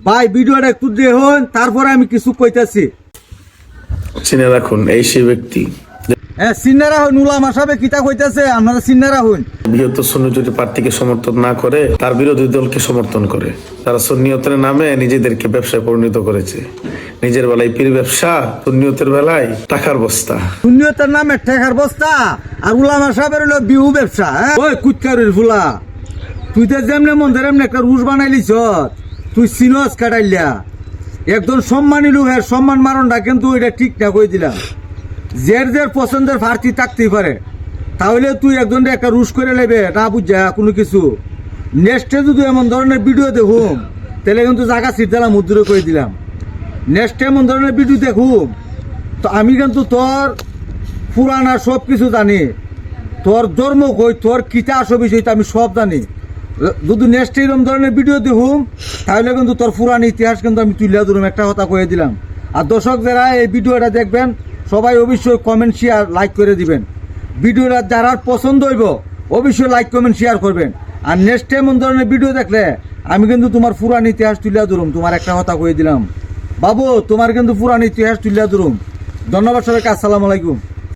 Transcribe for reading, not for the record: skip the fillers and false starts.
ভাই ভিডিওটা একটু দেখুন, তারপরে আমি কিছু কইতাছি। চিনে রাখুন, এই সেই ব্যক্তি হ্যাঁ, সিন্নারা হন উলামা সাহেব কিতা কইতাছে, আপনারা সিন্নারা হন। বৃহত্তর সুন্নিয়তের প্রার্থীকে সমর্থন না করে তার বিরোধী দলকে সমর্থন করে। তারা সুন্নিয়তের নামে নিজেদেরকে ব্যবসায় পরিণত করেছে। নিজের বেলায় পীর ব্যবসা, সুন্নিয়তের বেলায় টাকার বস্তা। সুন্নিয়তের নামে ঠেকার বস্তা, আর উলামা সাহেবের হলো বিহু ব্যবসা। ওই কুচকারির ফুলা, তুই তো যেমনে মন্দির এমনি একটা রুশ বানাইলিছ, তুই সিনস কাটাইলা। একজন সম্মানী লোক, হ্যাঁ সম্মান মারণটা কিন্তু এটা ঠিক না কই দিলাম। যে পছন্দের প্রার্থী থাকতেই পারে, তাহলে তুই একজন একটা রুশ করে নেবে না বুঝা কোনো কিছু। নেক্সটে যদি এমন ধরনের ভিডিও দেখুম, তাহলে কিন্তু জায়গা সিট দিলাম, মুদ্র করে দিলাম। নেক্সটে এমন ধরনের ভিডিও দেখুম, তো আমি কিন্তু তোর পুরানা সব কিছু জানি, তোর জন্ম কই, তোর কিতা আসো বিষয় আমি সব জানি। যদি নেক্সট এরকম ধরনের ভিডিও দেখুম, তাহলে কিন্তু তোর পুরানি ইতিহাস কিন্তু আমি তুলে ধরুম, একটা কথা কয়ে দিলাম। আর দর্শক যারা এই ভিডিওটা দেখবেন, সবাই অবশ্যই কমেন্ট শেয়ার লাইক করে দিবেন। ভিডিওটা যারা পছন্দ হইব অবশ্যই লাইক কমেন্ট শেয়ার করবেন। আর নেক্সট এমন ধরনের ভিডিও দেখলে আমি কিন্তু তোমার পুরানি ইতিহাস তুলে ধরুম। তোমার একটা কথা কয়ে দিলাম বাবু, তোমার কিন্তু পুরানি ইতিহাস তুলে ধরুম। ধন্যবাদ সবাইকে, আসসালামু আলাইকুম।